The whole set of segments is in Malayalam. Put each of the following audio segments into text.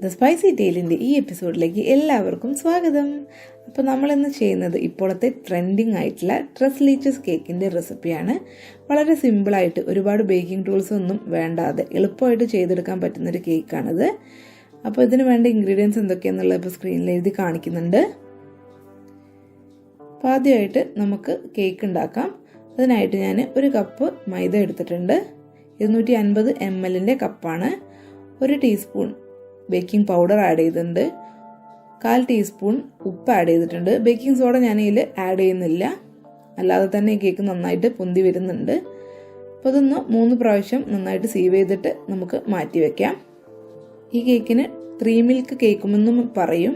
ദ സ്പൈസി ടെയിലിൻ്റെ ഈ എപ്പിസോഡിലേക്ക് എല്ലാവർക്കും സ്വാഗതം. അപ്പോൾ നമ്മളിന്ന് ചെയ്യുന്നത് ഇപ്പോഴത്തെ ട്രെൻഡിങ് ആയിട്ടുള്ള ട്രെസ്ലീച്ചസ് കേക്കിൻ്റെ റെസിപ്പിയാണ്. വളരെ സിമ്പിളായിട്ട് ഒരുപാട് ബേക്കിംഗ് ടൂൾസ് ഒന്നും വേണ്ടാതെ എളുപ്പമായിട്ട് ചെയ്തെടുക്കാൻ പറ്റുന്നൊരു കേക്കാണിത്. അപ്പോൾ ഇതിന് വേണ്ട ഇൻഗ്രീഡിയൻസ് എന്തൊക്കെയാണെന്നുള്ളത് ഇപ്പോൾ സ്ക്രീനിൽ എഴുതി കാണിക്കുന്നുണ്ട്. അപ്പോൾ ആദ്യമായിട്ട് നമുക്ക് കേക്ക് ഉണ്ടാക്കാം. അതിനായിട്ട് ഞാൻ ഒരു കപ്പ് മൈദ എടുത്തിട്ടുണ്ട്. 250 ml കപ്പാണ്. 1 ടീസ്പൂൺ ബേക്കിംഗ് പൗഡർ ആഡ് ചെയ്തിട്ടുണ്ട്. 1/4 ടീസ്പൂൺ ഉപ്പ് ആഡ് ചെയ്തിട്ടുണ്ട്. ബേക്കിംഗ് സോഡ ഞാൻ ഇതിൽ ആഡ് ചെയ്യുന്നില്ല, അല്ലാതെ തന്നെ ഈ കേക്ക് നന്നായിട്ട് പൊന്തി വരുന്നുണ്ട്. അപ്പോൾ അതൊന്ന് 3 പ്രാവശ്യം നന്നായിട്ട് സീവ് ചെയ്തിട്ട് നമുക്ക് മാറ്റി വയ്ക്കാം. ഈ കേക്കിന് 3 മിൽക്ക് കേക്കുമെന്നും പറയും.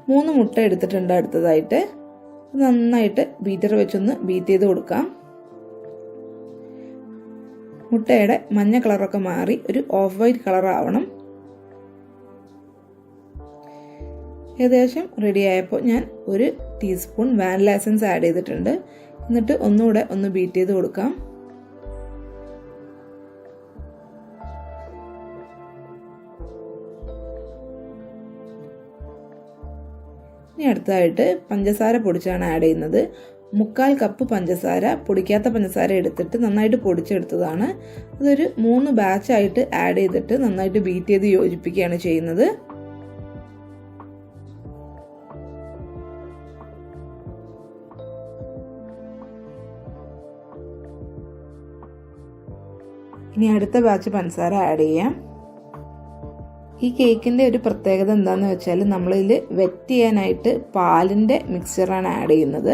3 മുട്ട എടുത്തിട്ടുണ്ട്. അടുത്തതായിട്ട് നന്നായിട്ട് ബീറ്റർ വെച്ചൊന്ന് ബീറ്റ് ചെയ്ത് കൊടുക്കാം. മുട്ടയുടെ മഞ്ഞ കളറൊക്കെ മാറി ഒരു ഓഫ് വൈറ്റ് കളർ ആവണം. ഏകദേശം റെഡി ആയപ്പോൾ ഞാൻ 1 ടീസ്പൂൺ വാനില എസൻസ് ആഡ് ചെയ്തിട്ടുണ്ട്. എന്നിട്ട് ഒന്നുകൂടെ ഒന്ന് ബീറ്റ് ചെയ്ത് കൊടുക്കാം. ഇനി അടുത്തതായിട്ട് പഞ്ചസാര പൊടിച്ചാണ് ആഡ് ചെയ്യുന്നത്. 1/4 കപ്പ് പഞ്ചസാര, പൊടിക്കാത്ത പഞ്ചസാര എടുത്തിട്ട് നന്നായിട്ട് പൊടിച്ചെടുത്തതാണ്. അതൊരു 3 ബാച്ചായിട്ട് ആഡ് ചെയ്തിട്ട് നന്നായിട്ട് ബീറ്റ് ചെയ്ത് യോജിപ്പിക്കുകയാണ് ചെയ്യുന്നത്. ഇനി അടുത്ത ബാച്ച് പഞ്ചസാര ആഡ് ചെയ്യാം. ഈ കേക്കിൻ്റെ ഒരു പ്രത്യേകത എന്താണെന്ന് വെച്ചാൽ നമ്മളിതിൽ വെറ്റ് ചെയ്യാനായിട്ട് പാലിൻ്റെ മിക്സ്ചറാണ് ആഡ് ചെയ്യുന്നത്.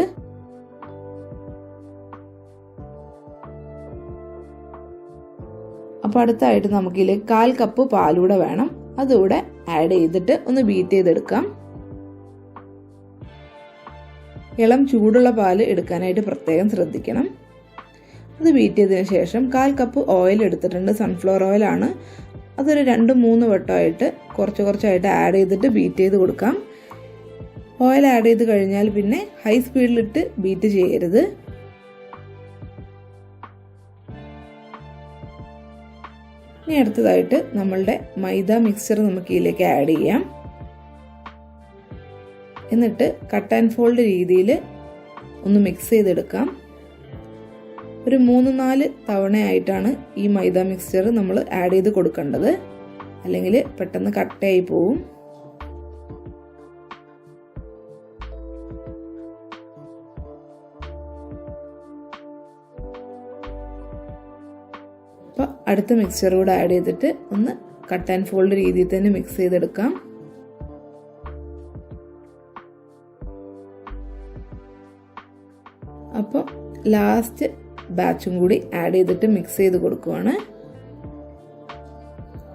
അപ്പോൾ അടുത്തായിട്ട് നമുക്കിതിൽ 1/4 കപ്പ് പാലൂടെ വേണം. അതുകൂടെ ആഡ് ചെയ്തിട്ട് ഒന്ന് ബീറ്റ് ചെയ്തെടുക്കാം. ഇളം ചൂടുള്ള പാല് എടുക്കാനായിട്ട് പ്രത്യേകം ശ്രദ്ധിക്കണം. അത് ബീറ്റ് ചെയ്തതിന് ശേഷം 1/4 കപ്പ് ഓയിൽ എടുത്തിട്ടുണ്ട്. സൺഫ്ലവർ ഓയിലാണ്. അതൊരു 2-3 വട്ടമായിട്ട് കുറച്ചായിട്ട് ആഡ് ചെയ്തിട്ട് ബീറ്റ് ചെയ്ത് കൊടുക്കാം. ഓയിൽ ആഡ് ചെയ്ത് കഴിഞ്ഞാൽ പിന്നെ ഹൈ സ്പീഡിലിട്ട് ബീറ്റ് ചെയ്യരുത്. ഇനി അടുത്തതായിട്ട് നമ്മളുടെ മൈദ മിക്സ്ചർ നമുക്ക് ഇതിലേക്ക് ആഡ് ചെയ്യാം. എന്നിട്ട് കട്ട് ആൻഡ് ഫോൾഡ് രീതിയിൽ ഒന്ന് മിക്സ് ചെയ്തെടുക്കാം. ഒരു 3-4 തവണയായിട്ടാണ് ഈ മൈദ മിക്സ്ചർ നമ്മൾ ആഡ് ചെയ്ത് കൊടുക്കേണ്ടത്, അല്ലെങ്കിൽ പെട്ടെന്ന് കട്ടയായി പോവും. അപ്പോൾ അടുത്ത മിക്സ്ചർ കൂടെ ആഡ് ചെയ്തിട്ട് ഒന്ന് കട്ട് ആൻഡ് ഫോൾഡ് രീതിയിൽ തന്നെ മിക്സ് ചെയ്തെടുക്കാം. അപ്പോൾ ലാസ്റ്റ് ബാച്ചും കൂടി ആഡ് ചെയ്തിട്ട് മിക്സ് ചെയ്ത് കൊടുക്കുവാണ്.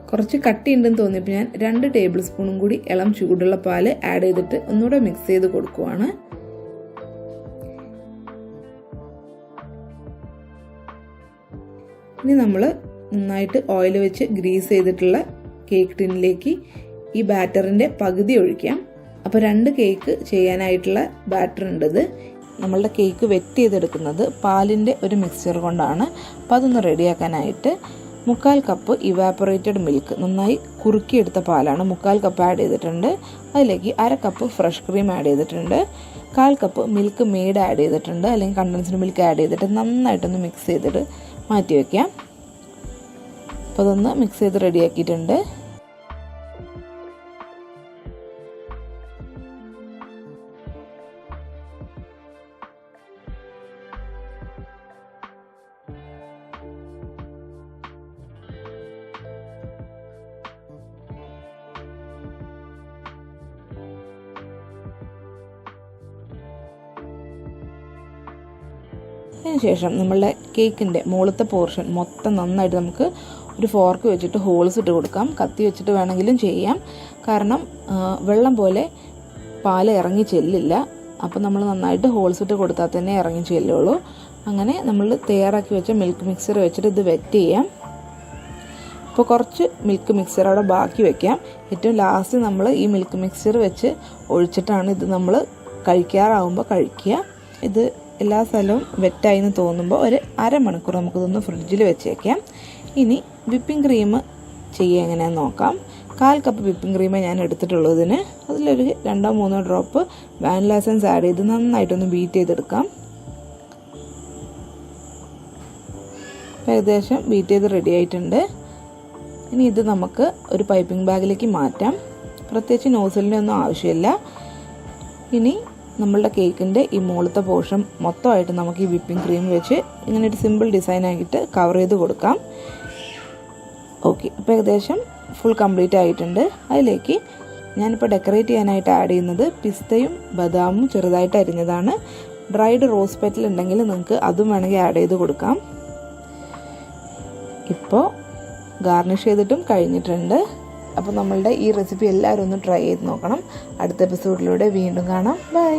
കുറച്ച് കട്ടിയുണ്ടെന്ന് തോന്നിയപ്പോൾ ഞാൻ 2 ടേബിൾ സ്പൂണും കൂടി ഇളം ചൂടുള്ള പാല് ആഡ് ചെയ്തിട്ട് ഒന്നുകൂടെ മിക്സ് ചെയ്ത് കൊടുക്കുവാണ്. ഇനി നമ്മൾ നന്നായിട്ട് ഓയിൽ വെച്ച് ഗ്രീസ് ചെയ്തിട്ടുള്ള കേക്ക് ടിന്നിലേക്ക് ഈ ബാറ്ററിൻ്റെ പകുതി ഒഴിക്കാം. അപ്പോൾ 2 കേക്ക് ചെയ്യാനായിട്ടുള്ള ബാറ്റർ ഉണ്ടത്. നമ്മളുടെ കേക്ക് വെറ്റ് ചെയ്തെടുക്കുന്നത് പാലിൻ്റെ ഒരു മിക്സ്ചർ കൊണ്ടാണ്. അപ്പോൾ അതൊന്ന് റെഡിയാക്കാനായിട്ട് 1/4 കപ്പ് ഇവാപ്പറേറ്റഡ് മിൽക്ക്, നന്നായി കുറുക്കിയെടുത്ത പാലാണ്, 1/4 കപ്പ് ആഡ് ചെയ്തിട്ടുണ്ട്. അതിലേക്ക് 1/2 കപ്പ് ഫ്രഷ് ക്രീം ആഡ് ചെയ്തിട്ടുണ്ട്. 1/4 കപ്പ് മിൽക്ക് മെയ്ഡ് ആഡ് ചെയ്തിട്ടുണ്ട്, അല്ലെങ്കിൽ കണ്ടൻസ്ഡ് മിൽക്ക് ആഡ് ചെയ്തിട്ട് നന്നായിട്ടൊന്ന് മിക്സ് ചെയ്തിട്ട് മാറ്റി വയ്ക്കാം. അപ്പോൾ അതൊന്ന് മിക്സ് ചെയ്ത് റെഡിയാക്കിയിട്ടുണ്ട്. അതിനുശേഷം നമ്മളുടെ കേക്കിൻ്റെ മുകളിലത്തെ പോർഷൻ മൊത്തം നന്നായിട്ട് നമുക്ക് ഒരു ഫോർക്ക് വെച്ചിട്ട് ഹോൾസ് ഇട്ട് കൊടുക്കാം. കത്തി വെച്ചിട്ട് വേണമെങ്കിലും ചെയ്യാം, കാരണം വെള്ളം പോലെ പാല് ഇറങ്ങി ചെല്ലില്ല. അപ്പോൾ നമ്മൾ നന്നായിട്ട് ഹോൾസ് ഇട്ട് കൊടുത്താൽ തന്നെ ഇറങ്ങി ചെല്ലുള്ളൂ. അങ്ങനെ നമ്മൾ തയ്യാറാക്കി വെച്ച മിൽക്ക് മിക്സർ വെച്ചിട്ട് ഇത് വെറ്റ് ചെയ്യാം. അപ്പോൾ കുറച്ച് മിൽക്ക് മിക്സർ അവിടെ ബാക്കി വെക്കാം. ഏറ്റവും ലാസ്റ്റ് നമ്മൾ ഈ മിൽക്ക് മിക്സർ വെച്ച് ഒഴിച്ചിട്ടാണ് ഇത് നമ്മൾ കഴിക്കാറാവുമ്പോൾ കഴിക്കുക. ഇത് എല്ലാ സ്ഥലവും വെറ്റായി എന്ന് തോന്നുമ്പോൾ ഒരു 1/2 മണിക്കൂർ നമുക്കിതൊന്ന് ഫ്രിഡ്ജിൽ വെച്ചേക്കാം. ഇനി വിപ്പിംഗ് ക്രീം ചെയ്യുക എങ്ങനെയാണെന്ന് നോക്കാം. 1/4 കപ്പ് വിപ്പിംഗ് ക്രീമേ ഞാൻ എടുത്തിട്ടുള്ളതിന്. അതിലൊരു 2-3 ഡ്രോപ്പ് വാനില എസൻസ് ആഡ് ചെയ്ത് നന്നായിട്ടൊന്ന് ബീറ്റ് ചെയ്തെടുക്കാം. ഏകദേശം ബീറ്റ് ചെയ്ത് റെഡി ആയിട്ടുണ്ട്. ഇനി ഇത് നമുക്ക് ഒരു പൈപ്പിംഗ് ബാഗിലേക്ക് മാറ്റാം. പ്രത്യേകിച്ച് നോസിലിൻ്റെ ഒന്നും ആവശ്യമില്ല. ഇനി നമ്മളുടെ കേക്കിൻ്റെ ഈ മുകളിലത്തെ പോർഷൻ മൊത്തമായിട്ട് നമുക്ക് ഈ വിപ്പിംഗ് ക്രീം വെച്ച് ഇങ്ങനെ ഒരു സിമ്പിൾ ഡിസൈൻ ആക്കിയിട്ട് കവർ ചെയ്ത് കൊടുക്കാം. ഓക്കെ, അപ്പോൾ ഏകദേശം ഫുൾ കംപ്ലീറ്റ് ആയിട്ടുണ്ട്. അതിലേക്ക് ഞാനിപ്പോൾ ഡെക്കറേറ്റ് ചെയ്യാനായിട്ട് ആഡ് ചെയ്യുന്നത് പിസ്തയും ബദാമും ചെറുതായിട്ട് അരിഞ്ഞതാണ്. ഡ്രൈഡ് റോസ് പെറ്റൽ ഉണ്ടെങ്കിൽ നിങ്ങൾക്ക് അതും വേണമെങ്കിൽ ആഡ് ചെയ്ത് കൊടുക്കാം. ഇപ്പോൾ ഗാർണിഷ് ചെയ്തിട്ടും കഴിഞ്ഞിട്ടുണ്ട്. അപ്പോൾ നമ്മളുടെ ഈ റെസിപ്പി എല്ലാവരും ഒന്ന് ട്രൈ ചെയ്ത് നോക്കണം. അടുത്ത എപ്പിസോഡിലൂടെ വീണ്ടും കാണാം. ബൈ.